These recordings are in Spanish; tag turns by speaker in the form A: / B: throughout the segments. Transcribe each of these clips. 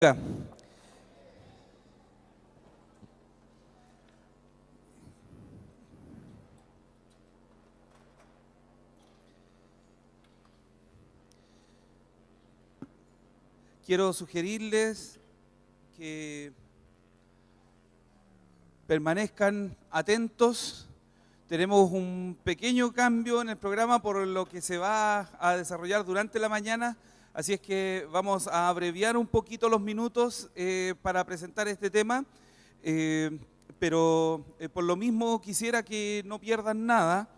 A: Acá. Quiero sugerirles que permanezcan atentos. Tenemos un pequeño cambio en el programa por lo que se va a desarrollar durante la mañana, así es que vamos a abreviar un poquito los minutos para presentar este tema, pero por lo mismo quisiera que no pierdan nada,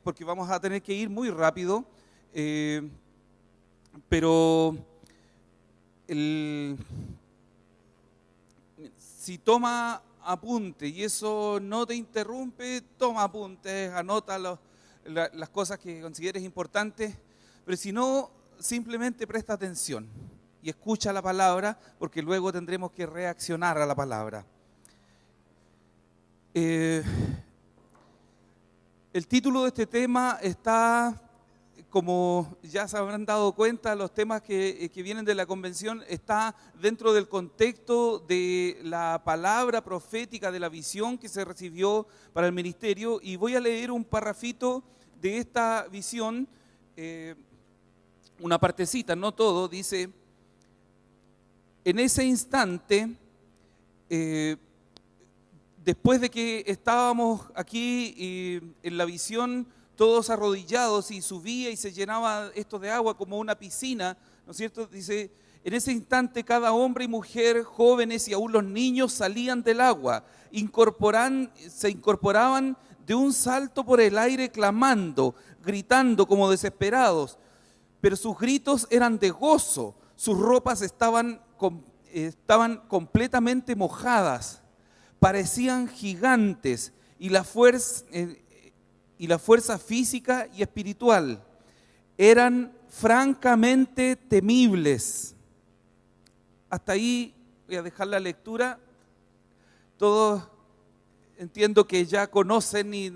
A: porque vamos a tener que ir muy rápido, pero si toma apunte y eso no te interrumpe, toma apuntes, anota las cosas que consideres importantes, pero si no, simplemente presta atención y escucha la palabra, porque luego tendremos que reaccionar a la palabra. El título de este tema está, como ya se habrán dado cuenta, los temas que vienen de la convención está dentro del contexto de la palabra profética, de la visión que se recibió para el ministerio, y voy a leer un parrafito de esta visión, una partecita, no todo. Dice: en ese instante, después de que estábamos aquí en la visión, todos arrodillados, y subía y se llenaba esto de agua como una piscina, ¿no es cierto? Dice: en ese instante cada hombre y mujer, jóvenes y aún los niños salían del agua, se incorporaban de un salto por el aire clamando, gritando como desesperados, pero sus gritos eran de gozo, sus ropas estaban completamente mojadas, parecían gigantes, y la fuerza física y espiritual eran francamente temibles. Hasta ahí voy a dejar la lectura. Todos entiendo que ya conocen y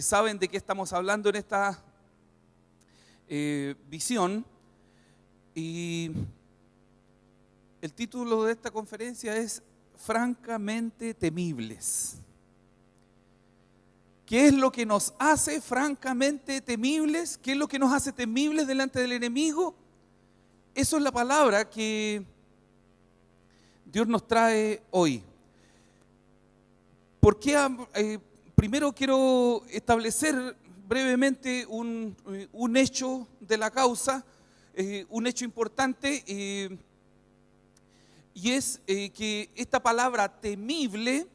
A: saben de qué estamos hablando en esta visión. Y el título de esta conferencia es Francamente temibles. ¿Qué es lo que nos hace francamente temibles? ¿Qué es lo que nos hace temibles delante del enemigo? Eso es la palabra que Dios nos trae hoy. ¿Por qué? Primero quiero establecer brevemente un hecho de la causa, un hecho importante, y es que esta palabra temible,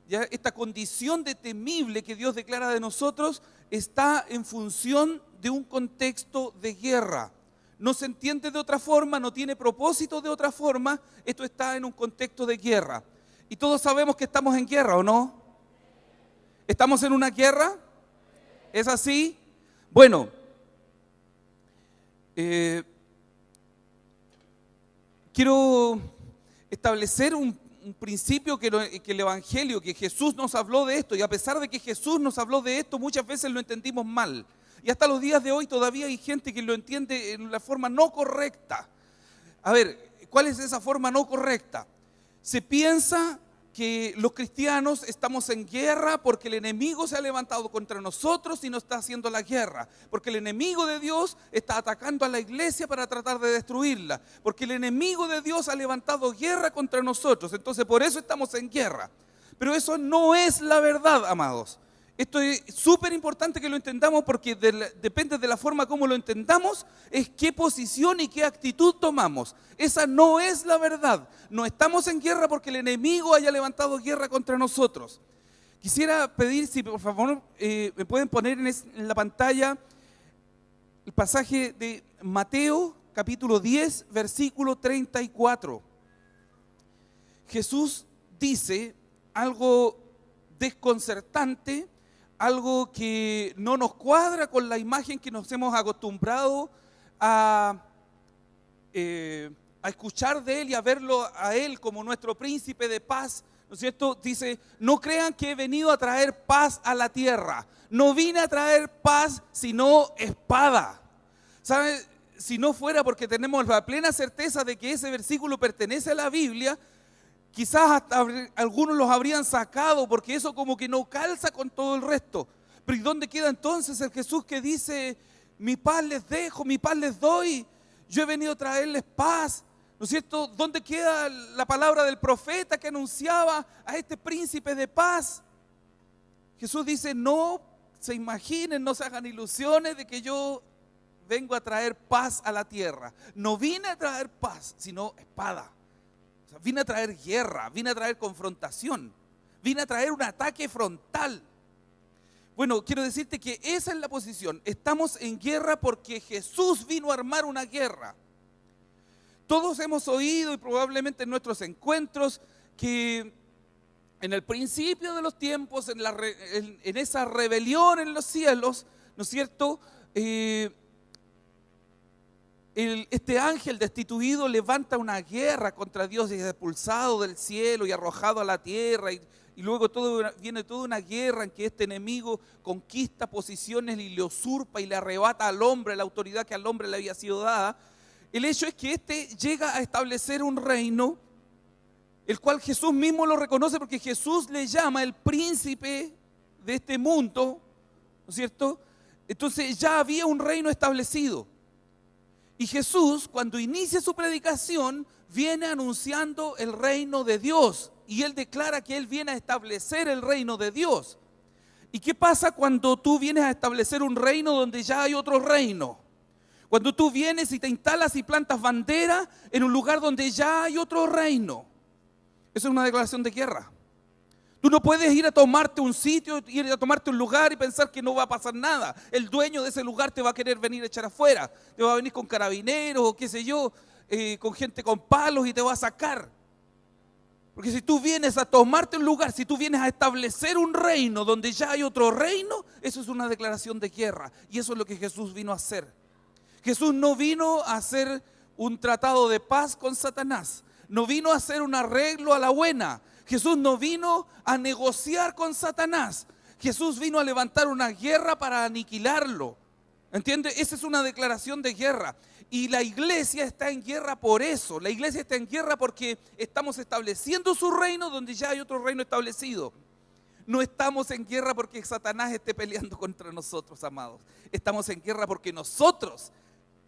A: ¿ya? Esta condición de temible que Dios declara de nosotros está en función de un contexto de guerra. No se entiende de otra forma, no tiene propósito de otra forma. Esto está en un contexto de guerra. Y todos sabemos que estamos en guerra, ¿o no? ¿Estamos en una guerra? ¿Es así? Bueno, quiero establecer un principio que el Evangelio, que Jesús nos habló de esto, y a pesar de que Jesús nos habló de esto, muchas veces lo entendimos mal. Y hasta los días de hoy todavía hay gente que lo entiende en la forma no correcta. A ver, ¿cuál es esa forma no correcta? Se piensa que los cristianos estamos en guerra porque el enemigo se ha levantado contra nosotros y nos está haciendo la guerra, porque el enemigo de Dios está atacando a la iglesia para tratar de destruirla, porque el enemigo de Dios ha levantado guerra contra nosotros, entonces por eso estamos en guerra. Pero eso no es la verdad, amados. Esto es súper importante que lo entendamos, porque depende de la forma como lo entendamos, es qué posición y qué actitud tomamos. Esa no es la verdad. No estamos en guerra porque el enemigo haya levantado guerra contra nosotros. Quisiera pedir, si por favor me pueden poner en la pantalla el pasaje de Mateo capítulo 10, versículo 34. Jesús dice algo desconcertante, algo que no nos cuadra con la imagen que nos hemos acostumbrado a escuchar de Él y a verlo a Él como nuestro príncipe de paz, ¿no es cierto? Dice: no crean que he venido a traer paz a la tierra. No vine a traer paz, sino espada. ¿Saben? si no fuera porque tenemos la plena certeza de que ese versículo pertenece a la Biblia, quizás hasta algunos los habrían sacado porque eso como que no calza con todo el resto. Pero ¿y dónde queda entonces el Jesús que dice, mi paz les dejo, mi paz les doy, yo he venido a traerles paz? ¿No es cierto? ¿Dónde queda la palabra del profeta que anunciaba a este príncipe de paz? Jesús dice, no se imaginen, no se hagan ilusiones de que yo vengo a traer paz a la tierra. No vine a traer paz, sino espada. O sea, vine a traer guerra, vine a traer confrontación, vine a traer un ataque frontal. Bueno, quiero decirte que esa es la posición. Estamos en guerra porque Jesús vino a armar una guerra. Todos hemos oído y probablemente en nuestros encuentros que en el principio de los tiempos, en esa rebelión en los cielos, ¿no es cierto?, este ángel destituido levanta una guerra contra Dios y es expulsado del cielo y arrojado a la tierra y luego viene toda una guerra en que este enemigo conquista posiciones y le usurpa y le arrebata al hombre la autoridad que al hombre le había sido dada. El hecho es que este llega a establecer un reino, el cual Jesús mismo lo reconoce porque Jesús le llama el príncipe de este mundo, ¿no es cierto? Entonces ya había un reino establecido. Y Jesús, cuando inicia su predicación, viene anunciando el reino de Dios. Y Él declara que Él viene a establecer el reino de Dios. ¿Y qué pasa cuando tú vienes a establecer un reino donde ya hay otro reino? Cuando tú vienes y te instalas y plantas bandera en un lugar donde ya hay otro reino. Eso es una declaración de guerra. Tú no puedes ir a tomarte un sitio, ir a tomarte un lugar y pensar que no va a pasar nada. El dueño de ese lugar te va a querer venir a echar afuera. Te va a venir con carabineros o qué sé yo, con gente con palos y te va a sacar. Porque si tú vienes a tomarte un lugar, si tú vienes a establecer un reino donde ya hay otro reino, eso es una declaración de guerra. Y eso es lo que Jesús vino a hacer. Jesús no vino a hacer un tratado de paz con Satanás. No vino a hacer un arreglo a la buena. Jesús no vino a negociar con Satanás. Jesús vino a levantar una guerra para aniquilarlo. ¿Entiende? Esa es una declaración de guerra. Y la iglesia está en guerra por eso. La iglesia está en guerra porque estamos estableciendo su reino donde ya hay otro reino establecido. No estamos en guerra porque Satanás esté peleando contra nosotros, amados. Estamos en guerra porque nosotros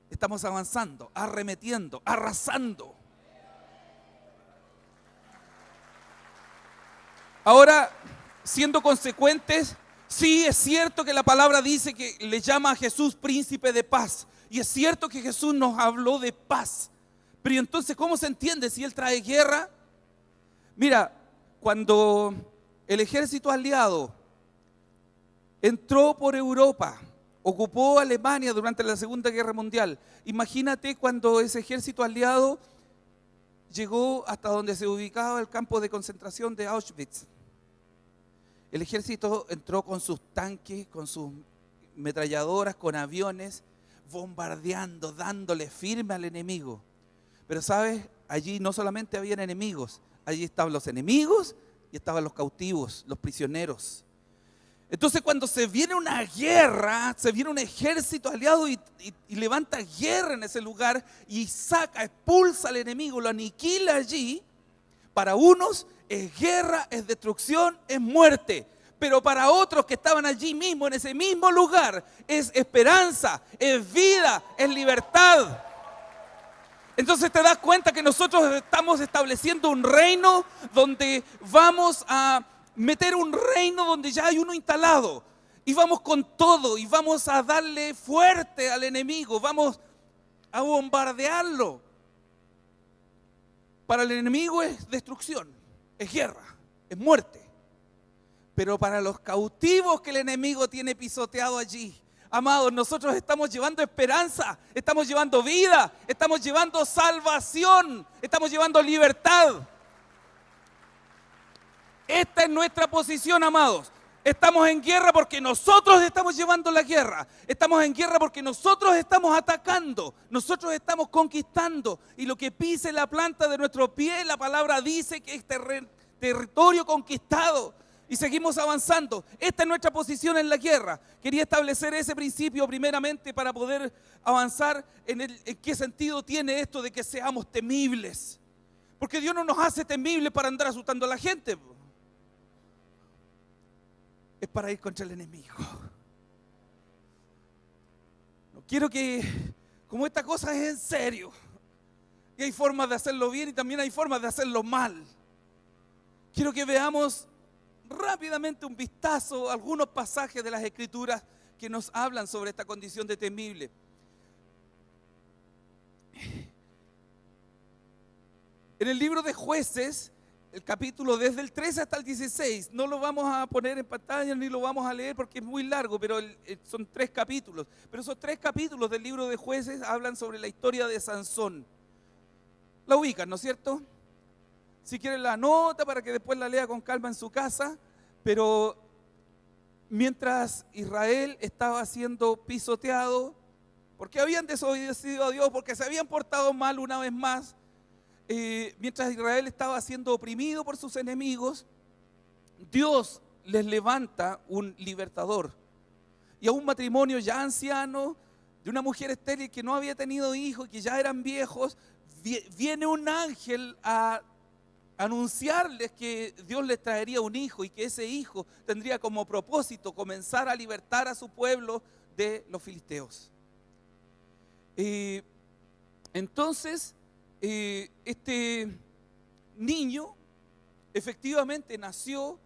A: estamos avanzando, arremetiendo, arrasando. Ahora, siendo consecuentes, sí es cierto que la palabra dice que le llama a Jesús príncipe de paz. Y es cierto que Jesús nos habló de paz. Pero entonces, ¿cómo se entiende si Él trae guerra? Mira, cuando el ejército aliado entró por Europa, ocupó Alemania durante la Segunda Guerra Mundial. Imagínate cuando ese ejército aliado llegó hasta donde se ubicaba el campo de concentración de Auschwitz. El ejército entró con sus tanques, con sus metralladoras, con aviones, bombardeando, dándole firme al enemigo. Pero sabes, allí no solamente habían enemigos, allí estaban los enemigos y estaban los cautivos, los prisioneros. Entonces cuando se viene una guerra, se viene un ejército aliado y levanta guerra en ese lugar y saca, expulsa al enemigo, lo aniquila allí, para unos es guerra, es destrucción, es muerte. Pero para otros que estaban allí mismo, en ese mismo lugar, es esperanza, es vida, es libertad. Entonces te das cuenta que nosotros estamos estableciendo un reino donde vamos a meter un reino donde ya hay uno instalado. Y vamos con todo y vamos a darle fuerte al enemigo, vamos a bombardearlo. Para el enemigo es destrucción, es guerra, es muerte. Pero para los cautivos que el enemigo tiene pisoteado allí, amados, nosotros estamos llevando esperanza, estamos llevando vida, estamos llevando salvación, estamos llevando libertad. Esta es nuestra posición, amados. Estamos en guerra porque nosotros estamos llevando la guerra. Estamos en guerra porque nosotros estamos atacando. Nosotros estamos conquistando. Y lo que pise la planta de nuestro pie, la palabra dice que es territorio conquistado. Y seguimos avanzando. Esta es nuestra posición en la guerra. Quería establecer ese principio primeramente para poder avanzar en qué sentido tiene esto de que seamos temibles. Porque Dios no nos hace temibles para andar asustando a la gente. Es para ir contra el enemigo. No quiero que, como esta cosa es en serio, y hay formas de hacerlo bien y también hay formas de hacerlo mal. Quiero que veamos rápidamente un vistazo a algunos pasajes de las Escrituras que nos hablan sobre esta condición de temible. En el libro de Jueces, el capítulo desde el 13 hasta el 16, no lo vamos a poner en pantalla ni lo vamos a leer porque es muy largo, pero son 3 capítulos. Pero esos 3 capítulos del libro de Jueces hablan sobre la historia de Sansón. La ubican, ¿no es cierto? Si quieren la anota para que después la lea con calma en su casa, pero mientras Israel estaba siendo pisoteado, porque habían desobedecido a Dios, porque se habían portado mal una vez más, mientras Israel estaba siendo oprimido por sus enemigos, Dios les levanta un libertador. Y a un matrimonio ya anciano, de una mujer estéril que no había tenido hijos, que ya eran viejos, viene un ángel a anunciarles que Dios les traería un hijo y que ese hijo tendría como propósito comenzar a libertar a su pueblo de los filisteos. Entonces, este niño efectivamente nació,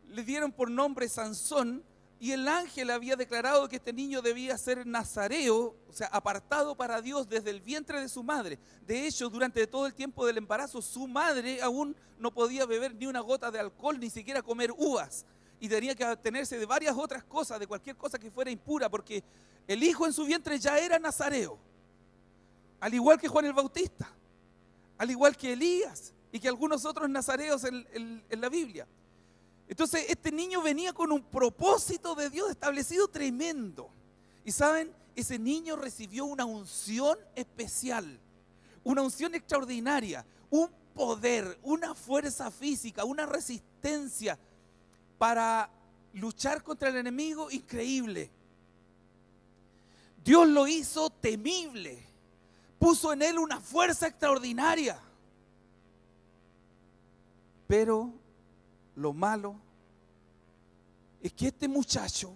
A: le dieron por nombre Sansón, y el ángel había declarado que este niño debía ser nazareo, o sea, apartado para Dios desde el vientre de su madre. De hecho, durante todo el tiempo del embarazo, su madre aún no podía beber ni una gota de alcohol, ni siquiera comer uvas. Y tenía que abstenerse de varias otras cosas, de cualquier cosa que fuera impura, porque el hijo en su vientre ya era nazareo. Al igual que Juan el Bautista, al igual que Elías y que algunos otros nazareos en la Biblia. Entonces este niño venía con un propósito de Dios establecido tremendo. Y saben, ese niño recibió una unción especial, una unción extraordinaria, un poder, una fuerza física, una resistencia para luchar contra el enemigo increíble. Dios lo hizo temible, puso en él una fuerza extraordinaria. Pero lo malo es que este muchacho,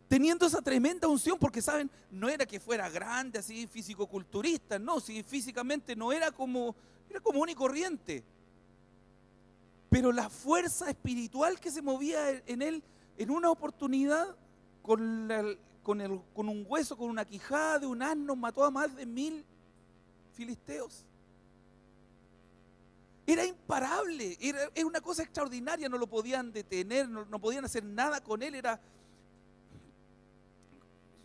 A: teniendo esa tremenda unción, porque saben, no era que fuera grande, así físico-culturista, no, si físicamente no era como, era común y corriente. Pero la fuerza espiritual que se movía en él, en una oportunidad, con un hueso, con una quijada de un asno, mató a más de 1000 filisteos. Era imparable, era una cosa extraordinaria, no lo podían detener, no podían hacer nada con él,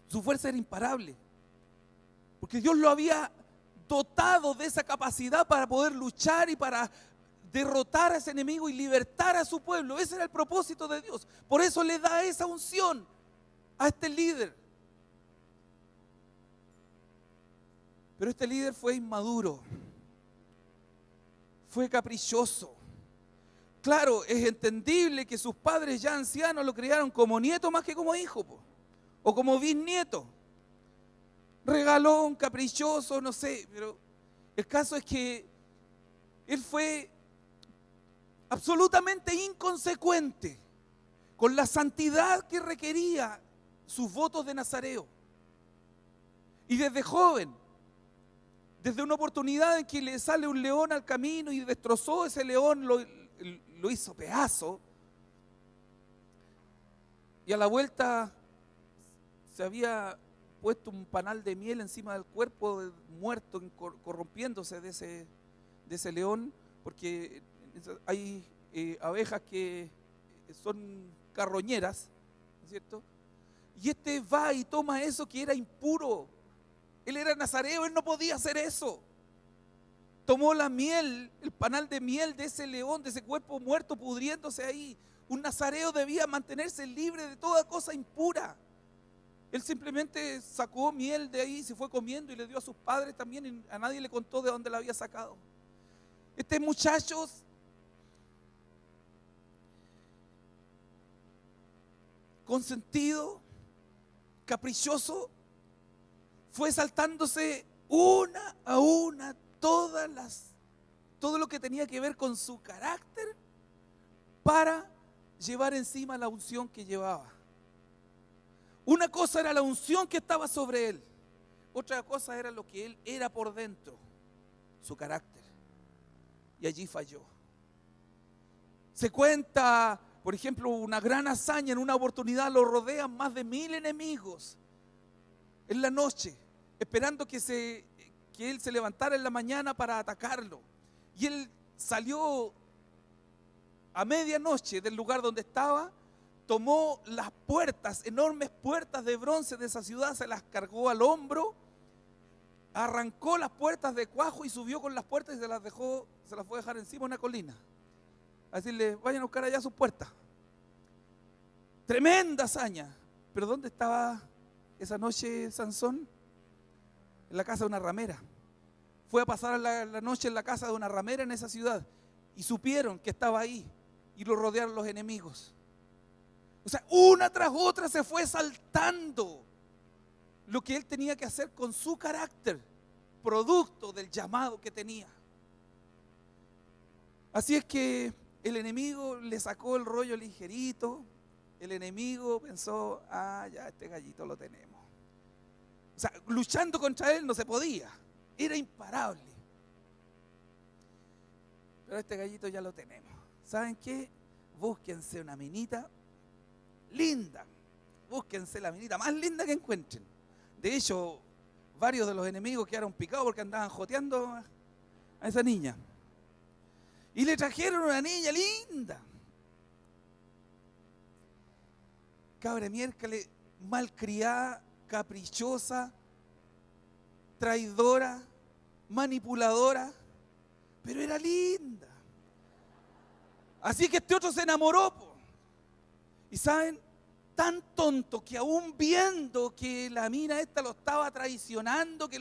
A: su fuerza era imparable. Porque Dios lo había dotado de esa capacidad para poder luchar y para derrotar a ese enemigo y libertar a su pueblo. Ese era el propósito de Dios. Por eso le da esa unción a este líder. Pero este líder fue inmaduro. Fue caprichoso. Claro, es entendible que sus padres ya ancianos lo criaron como nieto más que como hijo, o como bisnieto. Regalón, caprichoso, no sé, pero el caso es que él fue absolutamente inconsecuente con la santidad que requería sus votos de nazareo. Y desde joven, desde una oportunidad en que le sale un león al camino y destrozó ese león, lo hizo pedazo. Y a la vuelta se había puesto un panal de miel encima del cuerpo muerto, corrompiéndose de ese león, porque hay abejas que son carroñeras, ¿no es cierto? Y este va y toma eso que era impuro. Él era nazareo, él no podía hacer eso. Tomó la miel, el panal de miel de ese león, de ese cuerpo muerto pudriéndose ahí. Un nazareo debía mantenerse libre de toda cosa impura. Él simplemente sacó miel de ahí, se fue comiendo y le dio a sus padres también, y a nadie le contó de dónde la había sacado. Este muchacho consentido, caprichoso, fue saltándose una a una todo lo que tenía que ver con su carácter para llevar encima la unción que llevaba. Una cosa era la unción que estaba sobre él, otra cosa era lo que él era por dentro, su carácter. Y allí falló. Se cuenta, por ejemplo, una gran hazaña. En una oportunidad lo rodean más de 1000 enemigos en la noche, esperando que él se levantara en la mañana para atacarlo. Y él salió a medianoche del lugar donde estaba, tomó las puertas, enormes puertas de bronce de esa ciudad, se las cargó al hombro, arrancó las puertas de cuajo y subió con las puertas y se las fue a dejar encima de una colina. A decirle, vayan a buscar allá sus puertas. Tremenda hazaña. Pero ¿dónde estaba esa noche Sansón? En la casa de una ramera. Fue a pasar la noche en la casa de una ramera en esa ciudad y supieron que estaba ahí y lo rodearon los enemigos. O sea, una tras otra se fue saltando lo que él tenía que hacer con su carácter, producto del llamado que tenía. Así es que el enemigo le sacó el rollo ligerito. El enemigo pensó, ya este gallito lo tenemos. O sea, luchando contra él no se podía, era imparable. Pero este gallito ya lo tenemos. ¿Saben qué? Búsquense una minita linda, búsquense la minita más linda que encuentren. De hecho, varios de los enemigos quedaron picados porque andaban joteando a esa niña. Y le trajeron una niña linda. Cabra miércoles, malcriada, caprichosa, traidora, manipuladora, pero era linda. Así que este otro se enamoró. Y saben, tan tonto que aún viendo que la mina esta lo estaba traicionando, que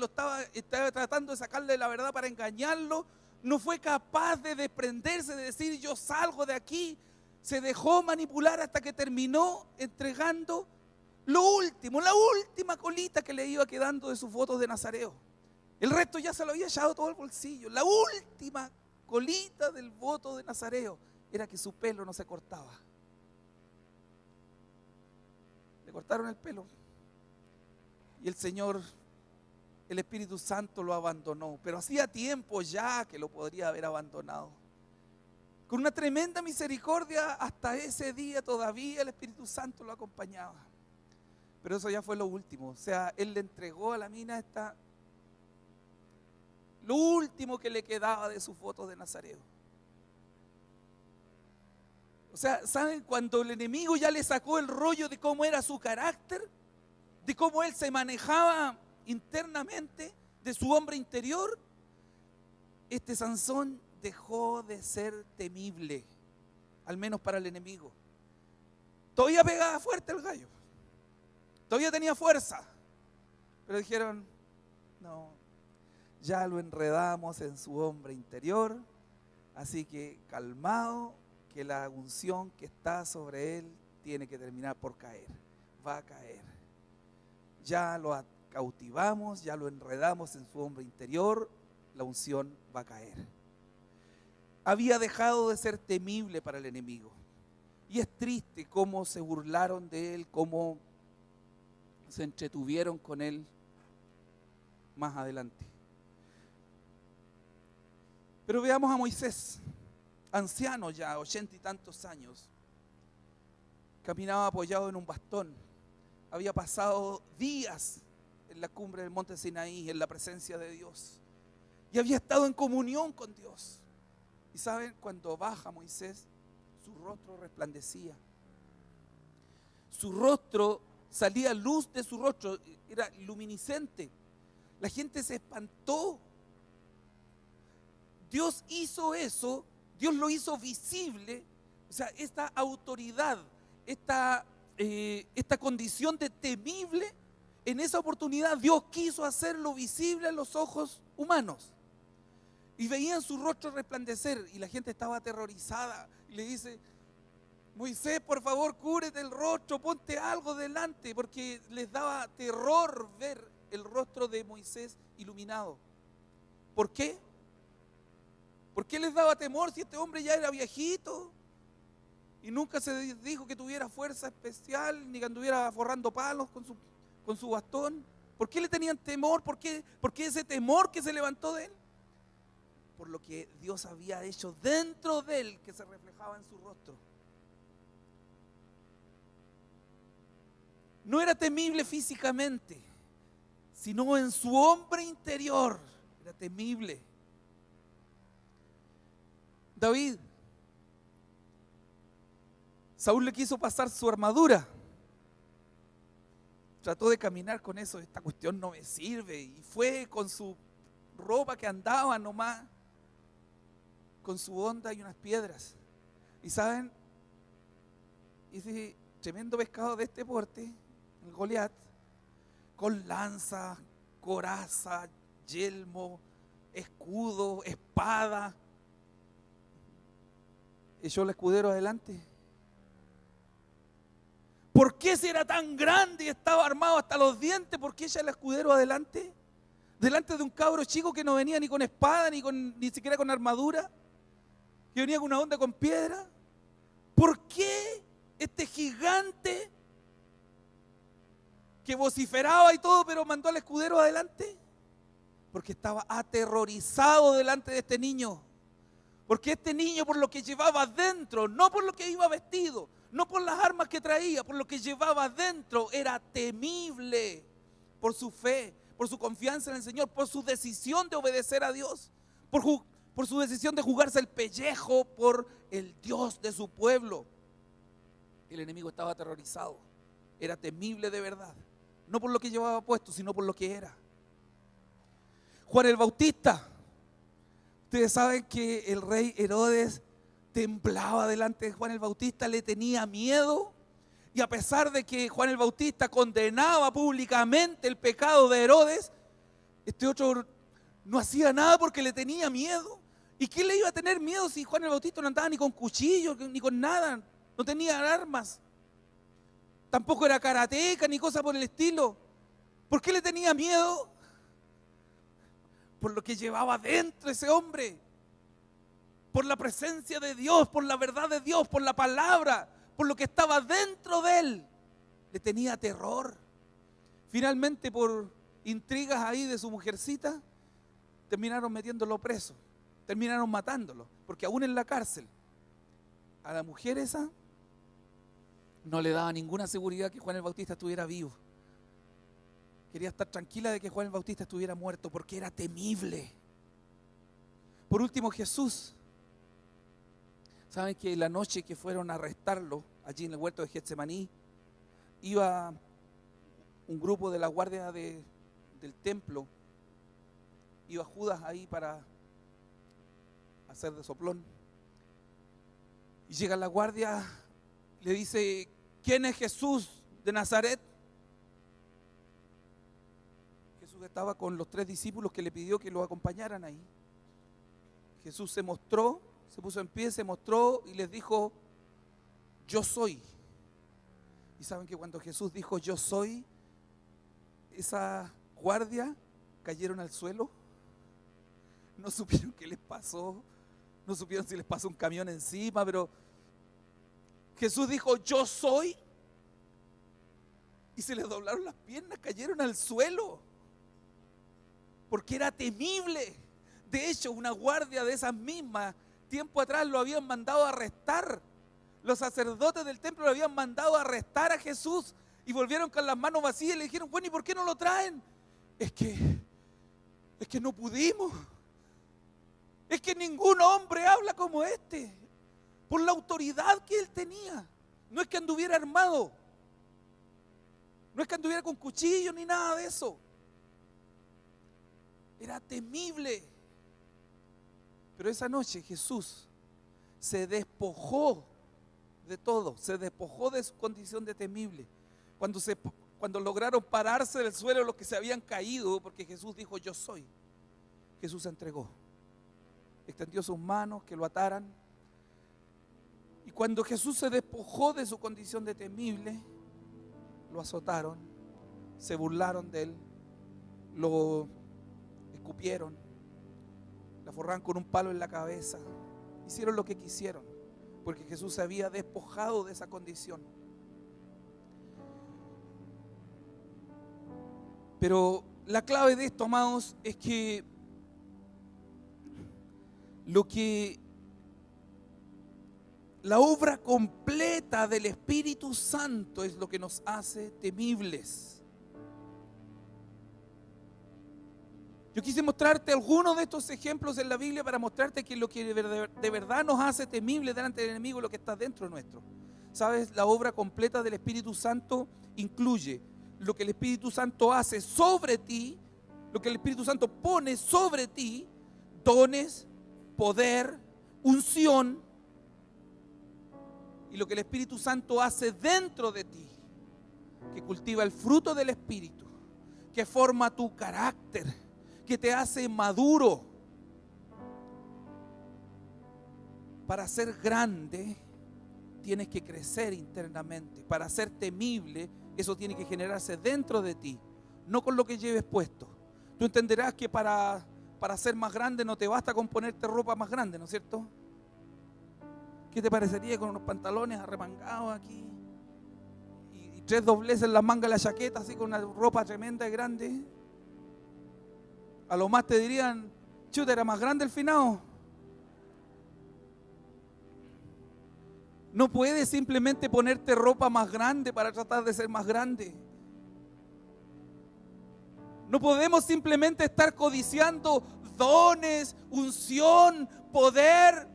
A: estaba tratando de sacarle la verdad para engañarlo, no fue capaz de desprenderse, de decir yo salgo de aquí. Se dejó manipular hasta que terminó entregando lo último, la última colita que le iba quedando de sus fotos de Nazareo. El resto ya se lo había echado todo al bolsillo. La última colita del voto de Nazareo era que su pelo no se cortaba. Le cortaron el pelo y el Señor, el Espíritu Santo lo abandonó, pero hacía tiempo ya que lo podría haber abandonado. Con una tremenda misericordia, hasta ese día todavía el Espíritu Santo lo acompañaba. Pero eso ya fue lo último. O sea, él le entregó a la mina lo último que le quedaba de sus fotos de Nazareo. O sea, ¿saben? Cuando el enemigo ya le sacó el rollo de cómo era su carácter, de cómo él se manejaba internamente, de su hombre interior, este Sansón dejó de ser temible, al menos para el enemigo. Todavía pegaba fuerte el gallo, todavía tenía fuerza, pero dijeron, no, ya lo enredamos en su hombre interior, así que calmado, que la unción que está sobre él tiene que terminar por caer, va a caer. Ya lo cautivamos, ya lo enredamos en su hombre interior, la unción va a caer. Había dejado de ser temible para el enemigo. Y es triste cómo se burlaron de él, cómo se entretuvieron con él más adelante. Pero veamos a Moisés, anciano ya, 80 y tantos años. Caminaba apoyado en un bastón. Había pasado días en la cumbre del monte Sinaí, en la presencia de Dios. Y había estado en comunión con Dios. Y saben, cuando baja Moisés, su rostro resplandecía. Su rostro, salía luz de su rostro, era luminiscente. La gente se espantó. Dios hizo eso, Dios lo hizo visible. O sea, esta autoridad, esta condición de temible, en esa oportunidad Dios quiso hacerlo visible a los ojos humanos. Y veían su rostro resplandecer y la gente estaba aterrorizada. Y le dice, Moisés, por favor, cúbrete el rostro, ponte algo delante, porque les daba terror ver el rostro de Moisés iluminado. ¿Por qué? ¿Por qué les daba temor si este hombre ya era viejito? Y nunca se dijo que tuviera fuerza especial, ni que anduviera forrando palos con su bastón. ¿Por qué le tenían temor? ¿Por qué ese temor que se levantó de él? Por lo que Dios había hecho dentro de él, que se reflejaba en su rostro. No era temible físicamente, sino en su hombre interior era temible. David, Saúl le quiso pasar su armadura. Trató de caminar con eso, esta cuestión no me sirve. Y fue con su ropa que andaba nomás, con su honda y unas piedras. Y saben, ese tremendo pescado de este porte, el Goliat, con lanza, coraza, yelmo, escudo, espada, echó el escudero adelante. ¿Por qué si era tan grande y estaba armado hasta los dientes? ¿Por qué echa el escudero adelante? Delante de un cabro chico que no venía ni con espada, ni siquiera con armadura, que venía con una onda con piedra. ¿Por qué este gigante que vociferaba y todo, pero mandó al escudero adelante? Porque estaba aterrorizado delante de este niño. Porque este niño, por lo que llevaba dentro, no por lo que iba vestido, no por las armas que traía, por lo que llevaba dentro, era temible por su fe, por su confianza en el Señor, por su decisión de obedecer a Dios, por su decisión de jugarse el pellejo por el Dios de su pueblo. El enemigo estaba aterrorizado, era temible de verdad, no por lo que llevaba puesto, sino por lo que era. Juan el Bautista, ustedes saben que el rey Herodes temblaba delante de Juan el Bautista, le tenía miedo, y a pesar de que Juan el Bautista condenaba públicamente el pecado de Herodes, este otro no hacía nada porque le tenía miedo. ¿Y qué le iba a tener miedo si Juan el Bautista no andaba ni con cuchillo, ni con nada, no tenía armas? Tampoco era karateca ni cosa por el estilo. ¿Por qué le tenía miedo? Por lo que llevaba dentro ese hombre, por la presencia de Dios, por la verdad de Dios, por la palabra, por lo que estaba dentro de él. Le tenía terror. Finalmente, por intrigas ahí de su mujercita, terminaron metiéndolo preso, terminaron matándolo, porque aún en la cárcel a la mujer esa no le daba ninguna seguridad que Juan el Bautista estuviera vivo. Quería estar tranquila de que Juan el Bautista estuviera muerto porque era temible. Por último, Jesús. Saben que la noche que fueron a arrestarlo allí en el huerto de Getsemaní, iba un grupo de la guardia del templo, iba Judas ahí para hacer de soplón. Y llega la guardia, le dice: ¿quién es Jesús de Nazaret? Jesús estaba con los 3 discípulos que le pidió que lo acompañaran ahí. Jesús se mostró, se puso en pie, se mostró y les dijo: yo soy. Y saben que cuando Jesús dijo yo soy, esa guardia cayeron al suelo, no supieron qué les pasó, no supieron si les pasó un camión encima, pero Jesús dijo yo soy, y se les doblaron las piernas, cayeron al suelo, porque era temible. De hecho, una guardia de esas mismas, tiempo atrás lo habían mandado a arrestar. Los sacerdotes del templo lo habían mandado a arrestar a Jesús y volvieron con las manos vacías y le dijeron: bueno, ¿y por qué no lo traen? Es que no pudimos. Es que ningún hombre habla como este, por la autoridad que él tenía. No es que anduviera armado, no es que anduviera con cuchillo ni nada de eso. Era temible. Pero esa noche Jesús se despojó de todo, se despojó de su condición de temible. Cuando lograron pararse del suelo los que se habían caído, porque Jesús dijo yo soy, Jesús se entregó, extendió sus manos que lo ataran, y cuando Jesús se despojó de su condición de temible, lo azotaron, se burlaron de él, lo escupieron, la forraron con un palo en la cabeza, hicieron lo que quisieron, porque Jesús se había despojado de esa condición. Pero la clave de esto, amados, es que la obra completa del Espíritu Santo es lo que nos hace temibles. Yo quise mostrarte algunos de estos ejemplos en la Biblia para mostrarte que lo que de verdad nos hace temibles delante del enemigo es lo que está dentro nuestro. ¿Sabes? La obra completa del Espíritu Santo incluye lo que el Espíritu Santo hace sobre ti, lo que el Espíritu Santo pone sobre ti, dones, poder, unción, y lo que el Espíritu Santo hace dentro de ti, que cultiva el fruto del Espíritu, que forma tu carácter, que te hace maduro. Para ser grande tienes que crecer internamente. Para ser temible, eso tiene que generarse dentro de ti, no con lo que lleves puesto. Tú entenderás que para ser más grande no te basta con ponerte ropa más grande, ¿no es cierto? ¿Qué te parecería con unos pantalones arremangados aquí y 3 dobleces en las mangas de la chaqueta, así con una ropa tremenda y grande? A lo más te dirían, chuta, era más grande el finado. No puedes simplemente ponerte ropa más grande para tratar de ser más grande. No podemos simplemente estar codiciando dones, unción, poder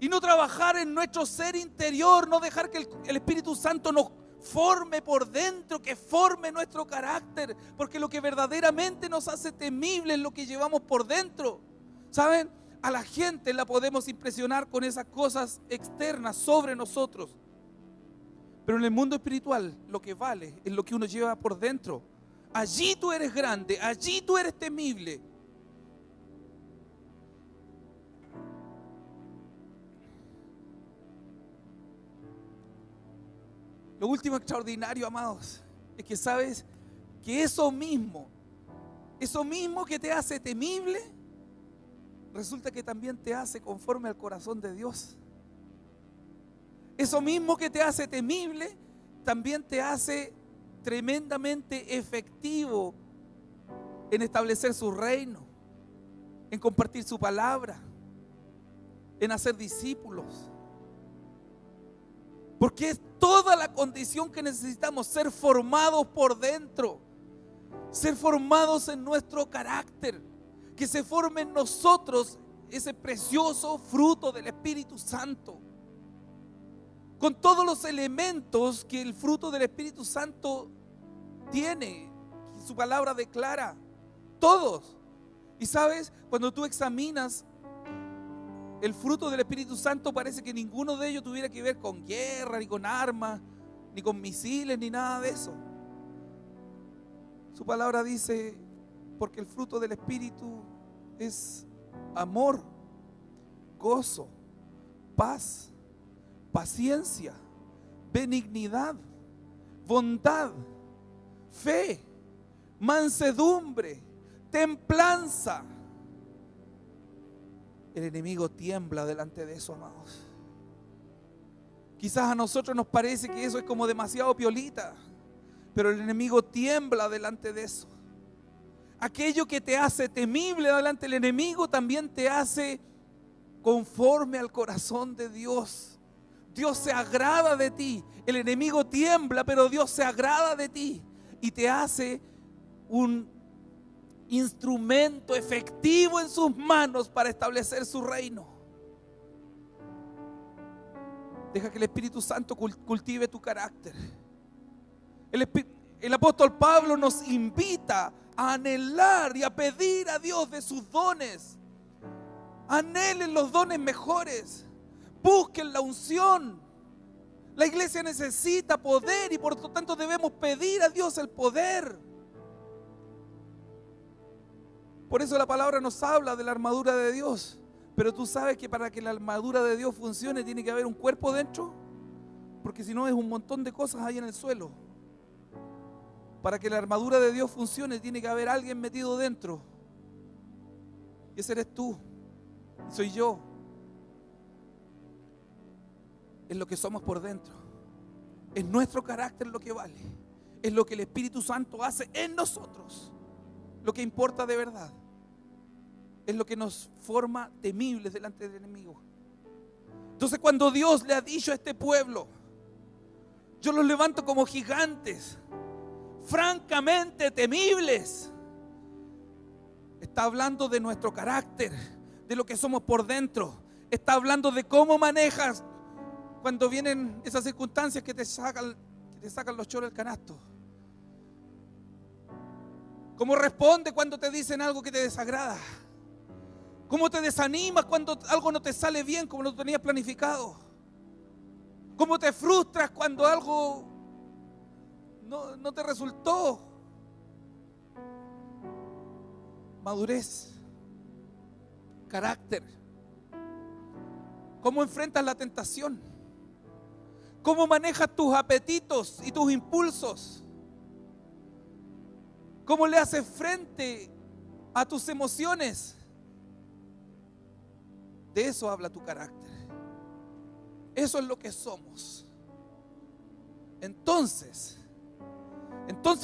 A: y no trabajar en nuestro ser interior, no dejar que el Espíritu Santo nos forme por dentro, que forme nuestro carácter, porque lo que verdaderamente nos hace temibles es lo que llevamos por dentro. ¿Saben? A la gente la podemos impresionar con esas cosas externas sobre nosotros, pero en el mundo espiritual lo que vale es lo que uno lleva por dentro. Allí tú eres grande, allí tú eres temible. Lo último extraordinario, amados, es que sabes que eso mismo que te hace temible, resulta que también te hace conforme al corazón de Dios. Eso mismo que te hace temible, también te hace tremendamente efectivo en establecer su reino, en compartir su palabra, en hacer discípulos. Porque es toda la condición que necesitamos, ser formados por dentro, ser formados en nuestro carácter, que se forme en nosotros ese precioso fruto del Espíritu Santo, con todos los elementos que el fruto del Espíritu Santo tiene, que su palabra declara, todos. Y sabes, cuando tú examinas el fruto del Espíritu Santo, parece que ninguno de ellos tuviera que ver con guerra, ni con armas, ni con misiles, ni nada de eso. Su palabra dice, porque el fruto del Espíritu es amor, gozo, paz, paciencia, benignidad, bondad, fe, mansedumbre, templanza. El enemigo tiembla delante de eso, amados. Quizás a nosotros nos parece que eso es como demasiado piolita, pero el enemigo tiembla delante de eso. Aquello que te hace temible delante del enemigo también te hace conforme al corazón de Dios. Dios se agrada de ti. El enemigo tiembla, pero Dios se agrada de ti y te hace un instrumento efectivo en sus manos para establecer su reino. Deja que el Espíritu Santo cultive tu carácter. El apóstol Pablo nos invita a anhelar y a pedir a Dios de sus dones. Anhelen los dones mejores. Busquen la unción. La iglesia necesita poder y por lo tanto debemos pedir a Dios el poder. Por eso la palabra nos habla de la armadura de Dios, Pero tú sabes que para que la armadura de Dios funcione tiene que haber un cuerpo dentro, porque si no es un montón de cosas ahí en el suelo. Para que la armadura de Dios funcione tiene que haber alguien metido dentro. Y ese eres tú, y soy yo. Es lo que somos por dentro. Es nuestro carácter lo que vale. Es lo que el Espíritu Santo hace en nosotros. Lo que importa de verdad. Es lo que nos forma temibles delante del enemigo. Entonces, cuando Dios le ha dicho a este pueblo, yo los levanto como gigantes, francamente temibles, está hablando de nuestro carácter, de lo que somos por dentro. Está hablando de cómo manejas cuando vienen esas circunstancias que te sacan los choros del canasto. ¿Cómo responde cuando te dicen algo que te desagrada? ¿Cómo te desanimas cuando algo no te sale bien como lo tenías planificado? ¿Cómo te frustras cuando algo no te resultó? Madurez, carácter. ¿Cómo enfrentas la tentación? ¿Cómo manejas tus apetitos y tus impulsos? ¿Cómo le haces frente a tus emociones? De eso habla tu carácter. Eso es lo que somos. Entonces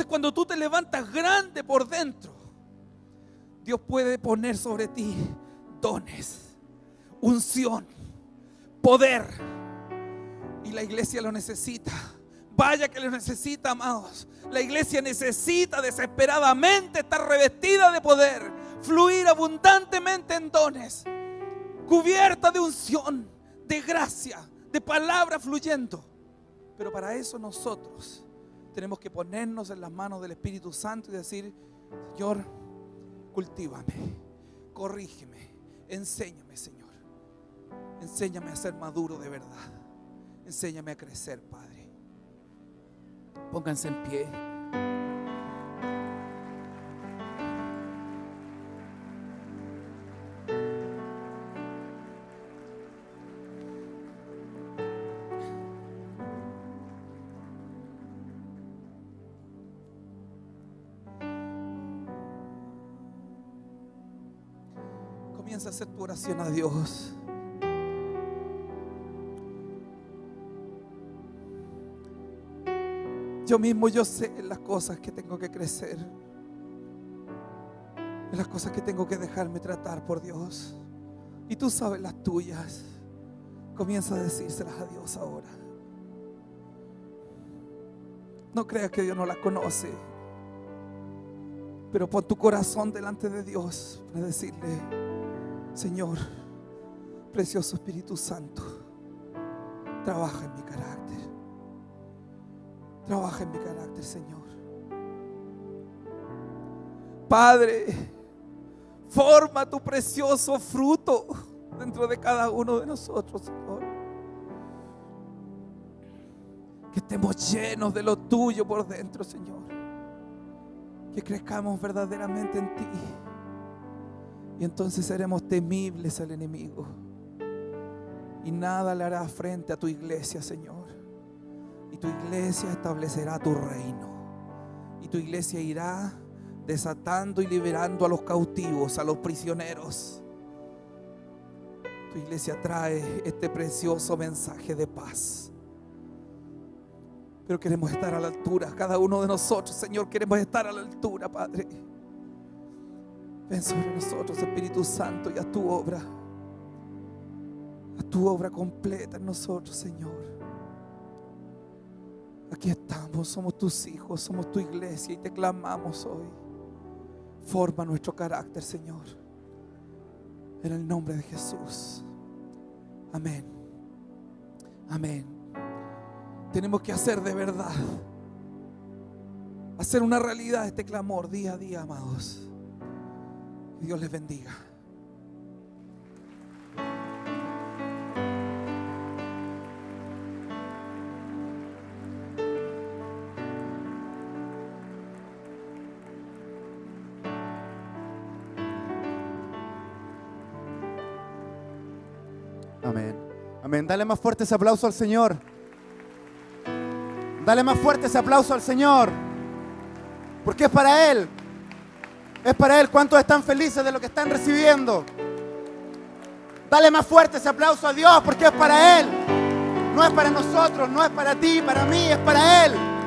A: cuando tú te levantas grande por dentro, Dios puede poner sobre ti dones, unción, poder. Y la iglesia lo necesita. Vaya que lo necesita, amados. La iglesia necesita desesperadamente estar revestida de poder, fluir abundantemente en dones, cubierta de unción, de gracia, de palabra fluyendo. Pero para eso nosotros tenemos que ponernos en las manos del Espíritu Santo y decir: Señor, cultívame, corrígeme, enséñame, Señor. Enséñame a ser maduro de verdad. Enséñame a crecer, Padre. Pónganse en pie. Comienza a hacer tu oración a Dios. Yo sé las cosas que tengo que crecer, las cosas que tengo que dejarme tratar por Dios. Y tú sabes las tuyas. Comienza a decírselas a Dios ahora. No creas que Dios no las conoce, pero pon tu corazón delante de Dios para decirle: Señor, precioso Espíritu Santo, trabaja en mi carácter. Trabaja en mi carácter, Señor. Padre, forma tu precioso fruto dentro de cada uno de nosotros, Señor. Que estemos llenos de lo tuyo por dentro, Señor. Que crezcamos verdaderamente en ti. Y entonces seremos temibles al enemigo. Y nada le hará frente a tu iglesia, Señor. Y tu iglesia establecerá tu reino. Y tu iglesia irá desatando y liberando a los cautivos, a los prisioneros. Tu iglesia trae este precioso mensaje de paz. Pero queremos estar a la altura, cada uno de nosotros, Señor, queremos estar a la altura, Padre. Ven sobre nosotros, Espíritu Santo, y haz tu obra. Haz tu obra completa en nosotros, Señor. Aquí estamos, somos tus hijos, somos tu iglesia y te clamamos hoy. Forma nuestro carácter, Señor. En el nombre de Jesús. Amén. Amén. Tenemos que hacer de verdad, hacer una realidad este clamor día a día, amados. Que Dios les bendiga.
B: Amén. Amén. Dale más fuerte ese aplauso al Señor. Dale más fuerte ese aplauso al Señor. Porque es para Él. Es para Él. ¿Cuántos están felices de lo que están recibiendo? Dale más fuerte ese aplauso a Dios porque es para Él. No es para nosotros, no es para ti, para mí, es para Él.